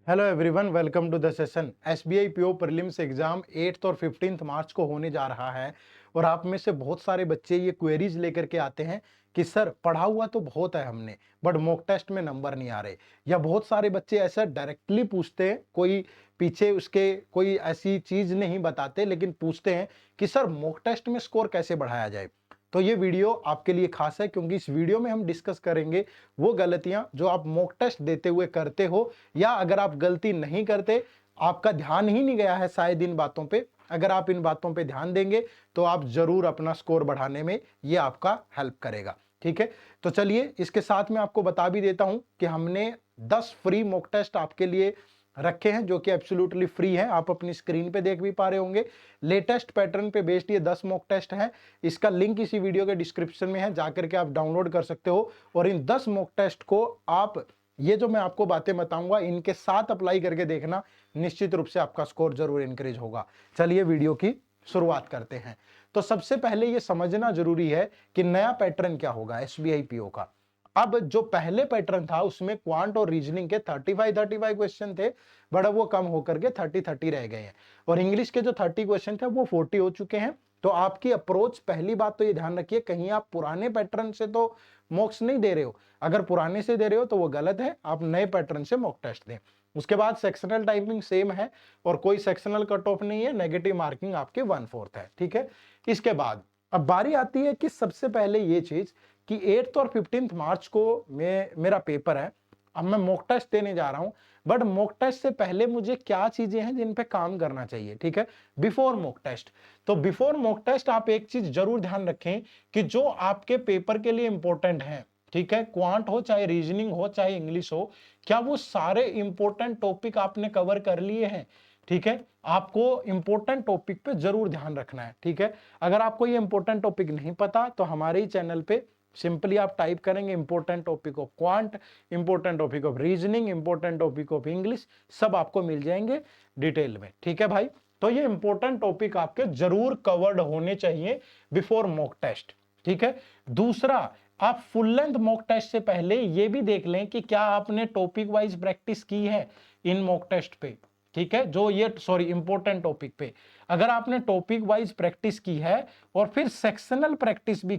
Hello everyone, welcome to the session. SBI PO prelims exam 8th और 15th मार्च को होने जा रहा है और आप में से बहुत सारे बच्चे ये क्वेरीज लेकर के आते हैं कि सर पढ़ा हुआ तो बहुत है हमने, बट मॉक टेस्ट में नंबर नहीं आ रहे। या बहुत सारे बच्चे ऐसा डायरेक्टली पूछते हैं, कोई पीछे उसके कोई ऐसी चीज नहीं बताते, लेकिन पूछते हैं कि सर मॉक टेस्ट में स्कोर कैसे बढ़ाया जाए। तो ये वीडियो आपके लिए खास है, क्योंकि इस वीडियो में हम डिस्कस करेंगे वो गलतियां जो आप मॉक टेस्ट देते हुए करते हो, या अगर आप गलती नहीं करते, आपका ध्यान ही नहीं गया है शायद इन बातों पे, अगर आप इन बातों पे ध्यान देंगे तो आप जरूर अपना स्कोर बढ़ाने में ये आपका हेल्प करेगा। ठीक है, तो चलिए इसके साथ में आपको बता भी देता हूं कि हमने 10 फ्री मॉक टेस्ट आपके लिए रखे हैं जो कि एब्सोल्युटली फ्री है। आप अपनी स्क्रीन पे देख भी पा रहे होंगे, लेटेस्ट पैटर्न पे बेस्ड ये 10 मॉक टेस्ट हैं। इसका लिंक इसी वीडियो के डिस्क्रिप्शन में है, जाकर के आप डाउनलोड कर सकते हो और इन 10 मॉक टेस्ट को आप, ये जो मैं आपको बातें बताऊंगा इनके साथ अप्लाई करके देखना, निश्चित रूप से आपका स्कोर जरूर इंक्रीज होगा। चलिए वीडियो की शुरुआत करते हैं। तो सबसे पहले ये समझना जरूरी है कि नया पैटर्न क्या होगा एसबीआई पीओ का। अब जो पहले पैटर्न था उसमें क्वांट और रीजनिंग के 35 क्वेश्चन थे, बट अब वो कम होकर के 30 रह गए हैं। और इंग्लिश के जो 30 क्वेश्चन थे वो 40 हो चुके हैं। तो आपकी अप्रोच, पहली बात तो ये ध्यान रखिए, कहीं आप पुराने पैटर्न से तो मॉक्स नहीं दे रहे हो। अगर पुराने से दे रहे हो तो वो गलत है, आप नए पैटर्न से मॉक टेस्ट दें। उसके बाद सेक्शनल टाइपिंग सेम है और कोई सेक्शनल कट ऑफ नहीं है, नेगेटिव मार्किंग आपके 1/4 है। ठीक है, इसके बाद अब बारी आती है कि सबसे पहले ये चीज कि 8th और 15th मार्च को मेरा पेपर है। अब मैं मॉक टेस्ट देने जा रहा हूं, बट मॉक टेस्ट से पहले मुझे क्या चीजें हैं जिन पे काम करना चाहिए। ठीक है, बिफोर मॉक टेस्ट। तो बिफोर मॉक टेस्ट आप एक चीज जरूर ध्यान रखें कि जो आपके पेपर के लिए इंपॉर्टेंट है, ठीक है, क्वांट हो चाहे रीजनिंग हो चाहे इंग्लिश हो, क्या वो सारे इंपॉर्टेंट टॉपिक आपने कवर कर लिए हैं। ठीक है, आपको इंपॉर्टेंट टॉपिक पे जरूर ध्यान रखना है। ठीक है, अगर आपको ये इंपॉर्टेंट टॉपिक नहीं पता तो हमारे ही चैनल पे सिंपली आप टाइप करेंगे important topic of quant, important topic of reasoning, important topic of English, सब आपको मिल जाएंगे डिटेल में। ठीक है भाई, तो ये इंपॉर्टेंट टॉपिक आपके जरूर कवर्ड होने चाहिए बिफोर मॉक टेस्ट। ठीक है, दूसरा, आप फुल लेंथ मॉक टेस्ट से पहले ये भी देख लें कि क्या आपने टॉपिक वाइज प्रैक्टिस की है इन मॉक टेस्ट पे। ठीक है, जो ये इंपॉर्टेंट टॉपिक पे अगर आपने टॉपिक वाइज प्रैक्टिस की है और फिर सेक्शनल प्रैक्टिस भी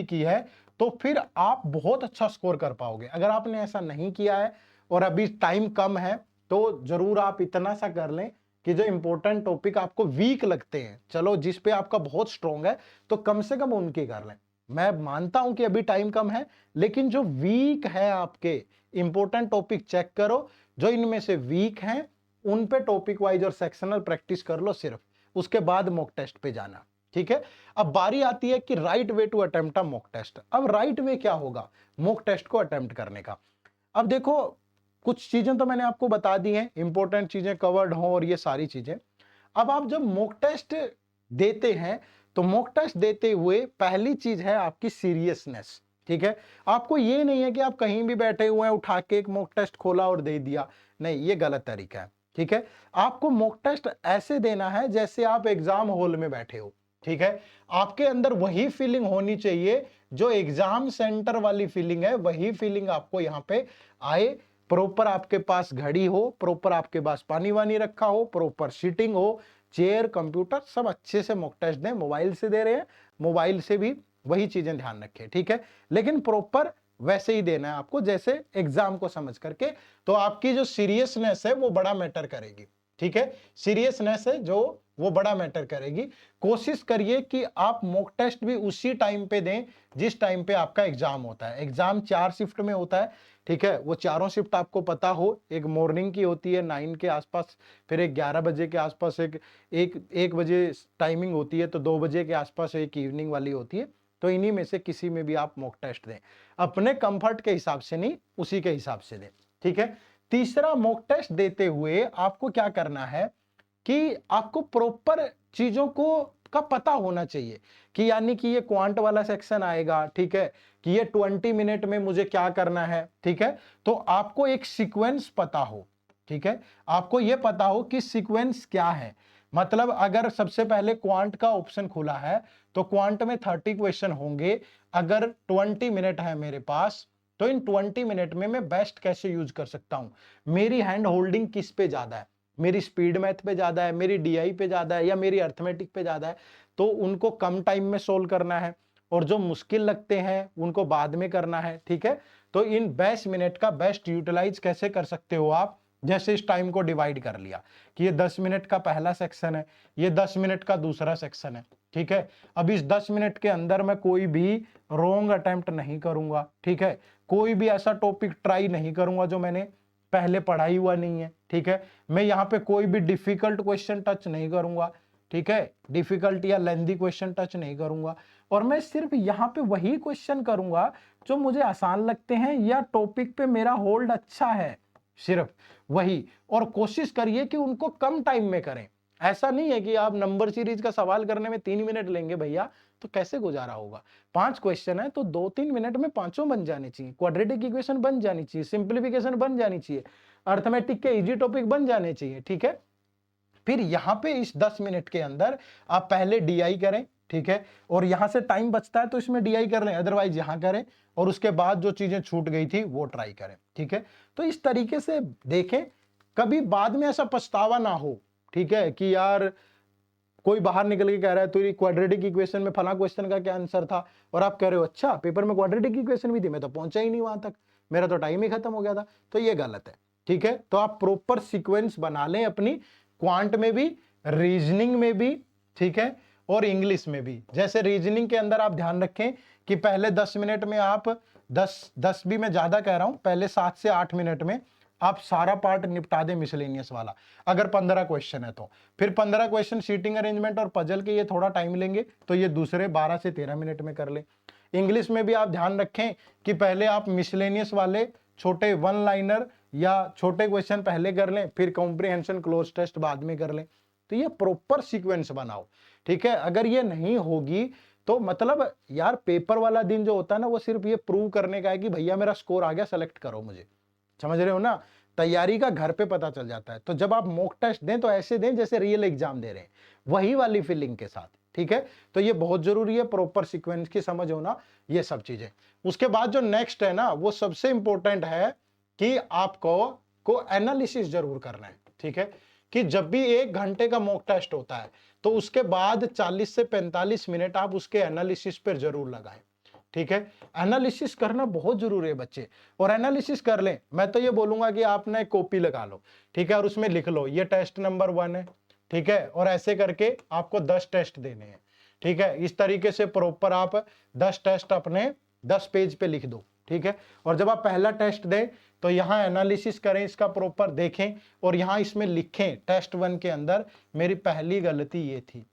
की है, तो फिर आप बहुत अच्छा स्कोर कर पाओगे। अगर आपने ऐसा नहीं किया है और अभी टाइम कम है, तो जरूर आप इतना सा कर लें कि जो इंपॉर्टेंट टॉपिक आपको वीक लगते हैं, चलो जिस पे आपका बहुत स्ट्रॉन्ग है, तो कम से कम उनकी कर लें। मैं मानता हूं कि अभी टाइम कम है, लेकिन जो वीक है आपके इंपॉर्टेंट टॉपिक चेक करो, जो इनमें से वीक हैं उन पे टॉपिक वाइज और सेक्शनल प्रैक्टिस कर लो सिर्फ, उसके बाद मॉक टेस्ट पे जाना। ठीक है, अब बारी आती है कि right way to attempt a mock test. अब राइट वे क्या होगा मॉक टेस्ट को अटेम्प्ट करने का। अब देखो, कुछ चीजें तो मैंने आपको बता दी हैं, इंपॉर्टेंट चीजें कवर्ड हो और ये सारी चीजें। अब आप जब मॉक टेस्ट देते हैं तो मॉक टेस्ट देते हुए पहली चीज है आपकी सीरियसनेस। ठीक है, आपको ये नहीं है कि आप कहीं भी बैठे हुए हैं उठा के एक मॉक टेस्ट खोला और दे दिया, नहीं, ये गलत तरीका है। ठीक है, आपको मॉक टेस्ट ऐसे देना है जैसे आप एग्जाम हॉल में बैठे हो। ठीक है, आपके अंदर वही फीलिंग होनी चाहिए जो एग्जाम सेंटर वाली फीलिंग है, वही फीलिंग आपको यहां पे आए। प्रॉपर आपके पास घड़ी हो, प्रॉपर आपके पास पानी वानी रखा हो, प्रॉपर सीटिंग हो, चेयर, कंप्यूटर, सब अच्छे से मॉक टेस्ट दें। मोबाइल से दे रहे हैं, मोबाइल से भी वही चीजें ध्यान रखें। ठीक है, लेकिन प्रॉपर वैसे ही देना है आपको जैसे एग्जाम को समझ करके। तो आपकी जो सीरियसनेस है वो बड़ा मैटर करेगी। ठीक है, सीरियसनेस है जो वो बड़ा मैटर करेगी। कोशिश करिए कि आप मॉक टेस्ट भी उसी टाइम पे दें जिस टाइम पे आपका एग्जाम होता है। एग्जाम 4 शिफ्ट में होता है। ठीक है, वो चारों शिफ्ट आपको पता हो, एक मॉर्निंग की होती है 9 के आसपास, फिर एक 11 बजे के आसपास, एक बजे टाइमिंग होती है, तो 2 बजे के आसपास एक इवनिंग वाली होती है। तो इन्हीं में से किसी में भी आप मॉक टेस्ट दें, अपने कंफर्ट के हिसाब से नहीं, उसी के हिसाब से दें। ठीक है, तीसरा, मॉक टेस्ट देते हुए आपको क्या करना है कि आपको प्रॉपर चीजों को का पता होना चाहिए कि यानी कि ये क्वांट वाला सेक्शन आएगा। ठीक है, कि ये 20 मिनट में मुझे क्या करना है। ठीक है, तो आपको एक सीक्वेंस पता हो। ठीक है, आपको ये पता हो कि सीक्वेंस क्या है। मतलब अगर सबसे पहले क्वांट का ऑप्शन खुला है तो क्वांट में 30 क्वेश्चन होंगे। अगर 20 मिनट है मेरे पास तो इन 20 मिनट में मैं बेस्ट कैसे यूज कर सकता हूं, मेरी हैंड होल्डिंग किस पे ज्यादा है, मेरी स्पीड मैथ पे ज्यादा है, मेरी डीआई पे ज्यादा है, या मेरी अर्थमेटिक पे ज्यादा है, तो उनको कम टाइम में सोल्व करना है, और जो मुश्किल लगते हैं उनको बाद में करना है। ठीक है, तो इन 20 मिनट का बेस्ट यूटिलाइज कैसे कर सकते हो आप, जैसे इस टाइम को डिवाइड कर लिया कि ये 10 मिनट का पहला सेक्शन है, ये 10 मिनट का दूसरा सेक्शन है। ठीक है, अब इस 10 मिनट के अंदर मैं कोई भी रॉन्ग अटेम्प्ट नहीं करूंगा। ठीक है, कोई भी ऐसा टॉपिक ट्राई नहीं करूंगा जो मैंने पहले पढ़ाई हुआ नहीं है। ठीक है, मैं यहाँ पे कोई भी डिफिकल्ट क्वेश्चन टच नहीं करूंगा। ठीक है, डिफिकल्ट या लेंथी क्वेश्चन टच नहीं करूंगा, और मैं सिर्फ यहाँ पे वही क्वेश्चन करूंगा जो मुझे आसान लगते हैं या टॉपिक पे मेरा होल्ड अच्छा है, सिर्फ वही। और कोशिश करिए कि उनको कम टाइम में करें। ऐसा नहीं है कि आप नंबर सीरीज का सवाल करने में 3 मिनट लेंगे भैया, तो कैसे गुजारा होगा। 5 क्वेश्चन है तो 2-3 मिनट में पांचों बन जाने चाहिए, क्वाड्रेटिक इक्वेशन बन जानी चाहिए, सिंप्लीफिकेशन बन जानी चाहिए, अर्थमेटिक के इजी टॉपिक बन जाने चाहिए। ठीक है, फिर यहां पे इस 10 मिनट के अंदर आप पहले डीआई करें। ठीक है, और यहां से टाइम बचता है तो इसमें डीआई कर लें, अदरवाइज यहां करें, और उसके बाद जो चीजें छूट गई थी वो ट्राई करें। ठीक है, तो इस तरीके से देखें, कभी बाद में ऐसा पछतावा ना हो। ठीक है, कि यार कोई बाहर निकल के कह रहा है तो क्वाड्रेटिक इक्वेशन में फला क्वेश्चन का क्या आंसर था, और आप कह रहे हो अच्छा पेपर में क्वाड्रेटिक इक्वेशन भी थी, मैं तो पहुंचा ही नहीं वहां तक, मेरा तो टाइम ही खत्म हो गया था। तो ये गलत है। ठीक है, तो आप प्रॉपर सीक्वेंस बना लें अपनी, क्वांट में भी, रीजनिंग में भी। ठीक है, और इंग्लिश में भी। जैसे रीजनिंग के अंदर आप ध्यान रखें कि पहले 10 मिनट में आप 10 भी मैं ज्यादा कह रहा हूं, पहले 7 से 8 मिनट में आप सारा पार्ट निपटा दें मिसलेनियस वाला, अगर 15 क्वेश्चन है तो। फिर 15 क्वेश्चन सीटिंग अरेंजमेंट और पजल के, ये थोड़ा टाइम लेंगे, तो ये दूसरे 12 से 13 मिनट में कर लें। इंग्लिश में भी आप ध्यान रखें कि पहले आप मिसलेनियस वाले छोटे 1 लाइनर या छोटे क्वेश्चन पहले कर लें, फिर कॉम्प्रिहेंशन क्लोज टेस्ट बाद में कर लें। तो ये प्रॉपर सीक्वेंस बनाओ। ठीक है, अगर ये नहीं होगी तो मतलब यार पेपर वाला दिन जो होता है ना, वो सिर्फ ये प्रूव करने का है कि भैया मेरा स्कोर आ गया, सेलेक्ट करो मुझे। समझ रहे हो ना, तैयारी का घर पे पता चल जाता है। तो जब आप मॉक टेस्ट दें तो ऐसे दें जैसे रियल एग्जाम दे रहे हैं, वही वाली फीलिंग के साथ। ठीक है, तो ये बहुत जरूरी है, प्रॉपर सीक्वेंस की समझ होना, ये सब चीजें। उसके बाद जो नेक्स्ट है ना, वो सबसे इंपॉर्टेंट है कि आपको एनालिसिस जरूर करना है। ठीक है, कि जब भी 1 घंटे का मॉक टेस्ट होता है तो उसके बाद 40 से 45 मिनट आप उसके एनालिसिस पर जरूर लगाएं। ठीक है, एनालिसिस करना बहुत जरूरी है बच्चे, और एनालिसिस कर लें। मैं तो ये बोलूंगा कि आपने कॉपी लगा लो। ठीक है, और उसमें लिख लो ये टेस्ट नंबर 1 है। ठीक है, और ऐसे करके आपको 10 टेस्ट देने हैं। ठीक है, इस तरीके से प्रॉपर आप 10 टेस्ट अपने 10 पेज पे लिख दो। ठीक है, और जब आप पहला टेस्ट दें तो यहाँ एनालिसिस करें, इसका प्रॉपर देखें, और यहाँ इसमें लिखें टेस्ट 1 के अंदर मेरी पहली गलती ये थी,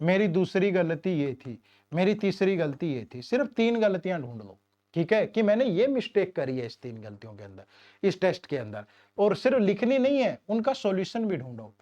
मेरी दूसरी गलती ये थी, मेरी तीसरी गलती ये थी। सिर्फ 3 गलतियां ढूंढ लो। ठीक है, कि मैंने ये मिस्टेक करी है इस 3 गलतियों के अंदर, इस टेस्ट के अंदर। और सिर्फ लिखनी नहीं है, उनका सॉल्यूशन भी ढूंढो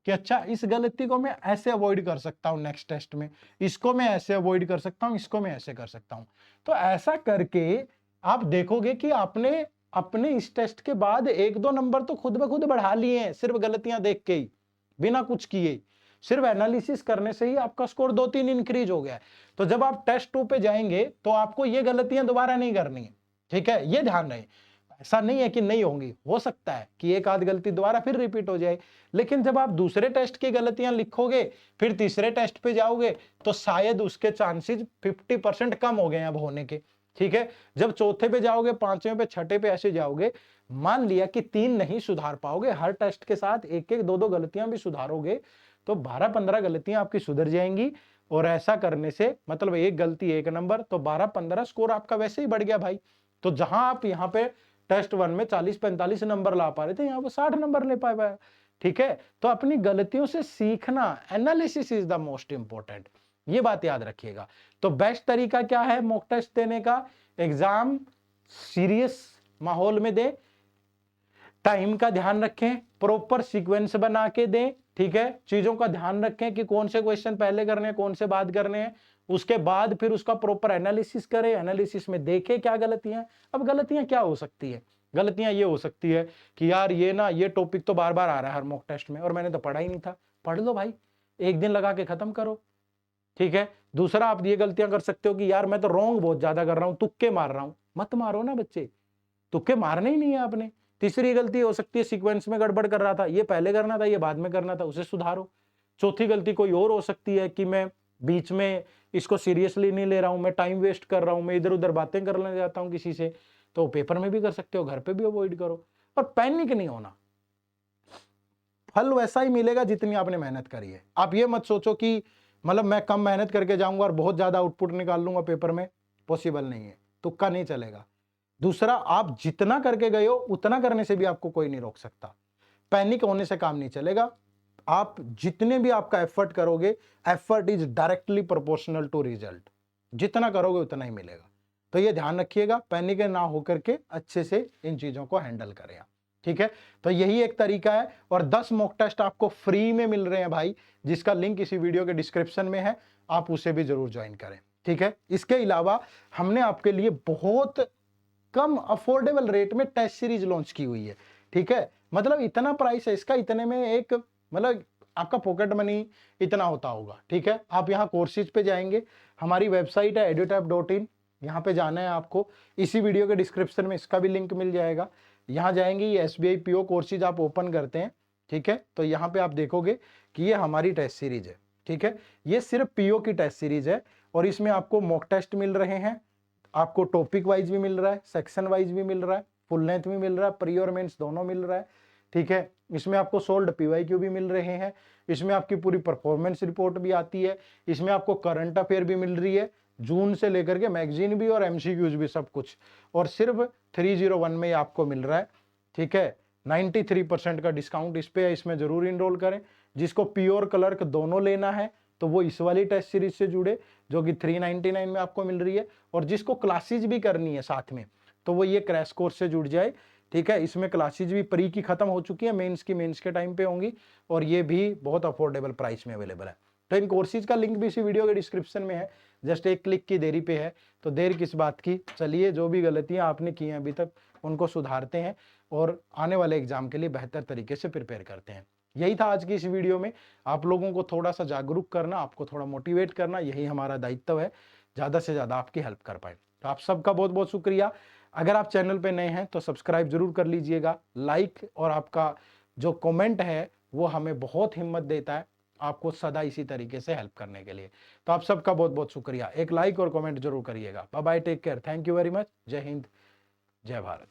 कि अच्छा इस गलती को मैं ऐसे अवॉइड कर सकता हूं नेक्स्ट टेस्ट में, इसको मैं ऐसे अवॉइड कर सकता हूं, इसको मैं ऐसे कर सकता हूं। तो ऐसा करके आप देखोगे कि आपने अपने इस टेस्ट के बाद 1-2 नंबर तो खुद ब खुद बढ़ा लिए हैं, सिर्फ गलतियां देख के ही, बिना कुछ किए। सिर्फ एनालिसिस करने से ही आपका स्कोर 2-3 इंक्रीज हो गया है। तो जब आप टेस्ट 2 पे जाएंगे तो आपको ये गलतियां दोबारा नहीं करनी है। ठीक है, ये ध्यान रहे। ऐसा नहीं है कि नहीं होंगी, हो सकता है कि एक आध गलती दोबारा फिर रिपीट हो जाए, लेकिन जब आप दूसरे टेस्ट की गलतियां लिखोगे, फिर तीसरे टेस्ट पे जाओगे, तो शायद उसके चांसेस 50% कम हो गए अब होने के। ठीक है, जब चौथे पे जाओगे, 5वें पे, 6ठे पे ऐसे जाओगे, मान लिया कि 3 नहीं सुधार पाओगे, हर टेस्ट के साथ 1-1, 2-2 गलतियां भी सुधारोगे, तो 12-15 गलतियां आपकी सुधर जाएंगी। और ऐसा करने से मतलब एक गलती 1 नंबर, तो 12-15 स्कोर आपका वैसे ही बढ़ गया भाई। तो जहां आप यहाँ पे टेस्ट 1 में 40-45 नंबर ला पा रहे थे, यहाँ पे 60 नंबर ले पाए। ठीक है, तो अपनी गलतियों से सीखना, analysis is the most important, ये बात याद रखिएगा। तो बेस्ट तरीका क्या है मॉक टेस्ट देने का? एग्जाम सीरियस माहौल में दें, टाइम का ध्यान रखें, प्रॉपर सीक्वेंस बना के दें। ठीक है, चीजों का ध्यान रखें कि कौन से क्वेश्चन पहले करने हैं, कौन से बाद करने हैं। उसके बाद फिर उसका प्रॉपर एनालिसिस करें, एनालिसिस में देखें क्या गलतियां। अब गलतियां क्या हो सकती है? गलतियां ये हो सकती है कि यार ये ना, ये टॉपिक तो बार बार आ रहा है हर मॉक टेस्ट में और मैंने तो पढ़ा ही नहीं था। पढ़ लो भाई, एक दिन लगा के खत्म करो। ठीक है, दूसरा आप ये गलतियां कर सकते हो कि यार मैं तो रॉन्ग बहुत ज्यादा कर रहा हूं, तुक्के मार रहा हूं। मत मारो ना बच्चे, तुक्के मारने ही नहीं है आपने। तीसरी गलती हो सकती है सीक्वेंस में गड़बड़ कर रहा था, ये पहले करना था, ये बाद में करना था, उसे सुधारो। चौथी गलती कोई और हो सकती है कि मैं बीच में इसको सीरियसली नहीं ले रहा हूं, मैं टाइम वेस्ट कर रहा हूं, मैं इधर उधर बातें करने जाता हूं किसी से। तो पेपर में भी कर सकते हो, घर पे भी अवॉइड करो। और पैनिक नहीं होना, फल वैसा ही मिलेगा जितनी आपने मेहनत करी है। आप ये मत सोचो कि मतलब मैं कम मेहनत करके जाऊंगा और बहुत ज्यादा आउटपुट निकाल लूंगा पेपर में, पॉसिबल नहीं है, तुक्का नहीं चलेगा। दूसरा, आप जितना करके गए हो उतना करने से भी आपको कोई नहीं रोक सकता। पैनिक होने से काम नहीं चलेगा। आप जितने भी आपका एफर्ट करोगे, effort is directly proportional to result. जितना करोगे उतना ही मिलेगा। तो ये ध्यान रखिएगा, पैनिक ना होकर के अच्छे से इन चीजों को हैंडल करें आप। ठीक है, तो यही एक तरीका है। और 10 मॉक टेस्ट आपको फ्री में मिल रहे हैं भाई, जिसका लिंक इसी वीडियो के डिस्क्रिप्शन में है, आप उसे भी जरूर ज्वाइन करें। ठीक है, इसके अलावा हमने आपके लिए बहुत कम अफोर्डेबल रेट में टेस्ट सीरीज लॉन्च की हुई है। ठीक है, मतलब इतना प्राइस है इसका, इतने में एक मतलब आपका पॉकेट मनी इतना होता होगा। ठीक है, आप यहाँ कोर्सेज पे जाएंगे, हमारी वेबसाइट है edutap.in, यहाँ पे जाना है आपको। इसी वीडियो के डिस्क्रिप्शन में इसका भी लिंक मिल जाएगा। यहाँ जाएंगे, ये SBI PO कोर्सेज आप ओपन करते हैं। ठीक है, तो यहाँ पे आप देखोगे कि ये हमारी टेस्ट सीरीज है। ठीक है, ये सिर्फ PO की टेस्ट सीरीज है और इसमें आपको मॉक टेस्ट मिल रहे हैं, आपको टॉपिक वाइज भी मिल रहा है, सेक्शन वाइज भी मिल रहा है, फुल लेंथ भी मिल रहा है, प्री और मेंस दोनों मिल रहा है। ठीक है, इसमें आपको सोल्ड PYQ भी मिल रहे हैं, इसमें आपकी पूरी परफॉर्मेंस रिपोर्ट भी आती है, इसमें आपको करंट अफेयर भी मिल रही है, जून से लेकर के मैगजीन भी और MCQs भी, सब कुछ। और सिर्फ 301 में आपको मिल रहा है। ठीक है, 93% का डिस्काउंट इस पे है, इसमें जरूर इनरोल करें। जिसको प्योर क्लर्क दोनों लेना है तो वो इस वाली टेस्ट सीरीज से जुड़े, जो कि 399 में आपको मिल रही है। और जिसको क्लासेज भी करनी है साथ में, तो वो ये क्रैश कोर्स से जुड़ जाए। ठीक है, इसमें क्लासेज भी प्री की खत्म हो चुकी है, मेंस की मेंस के टाइम पे होंगी, और ये भी बहुत अफोर्डेबल प्राइस में अवेलेबल है। तो इन कोर्सेज का लिंक भी इसी वीडियो के डिस्क्रिप्शन में है, जस्ट एक क्लिक की देरी पे है। तो देर किस बात की, चलिए जो भी गलतियां आपने की हैं अभी तक उनको सुधारते हैं और आने वाले एग्जाम के लिए बेहतर तरीके से प्रिपेयर करते हैं। यही था आज की इस वीडियो में, आप लोगों को थोड़ा सा जागरूक करना, आपको थोड़ा मोटिवेट करना, यही हमारा दायित्व है, ज्यादा से ज्यादा आपकी हेल्प कर पाए। तो आप सबका बहुत बहुत शुक्रिया। अगर आप चैनल पे नए हैं तो सब्सक्राइब जरूर कर लीजिएगा। लाइक और आपका जो कमेंट है वो हमें बहुत हिम्मत देता है आपको सदा इसी तरीके से हेल्प करने के लिए। तो आप सबका बहुत बहुत शुक्रिया, एक लाइक और कमेंट जरूर करिएगा। Bye bye, take care, thank you very much, जय हिंद, जय भारत।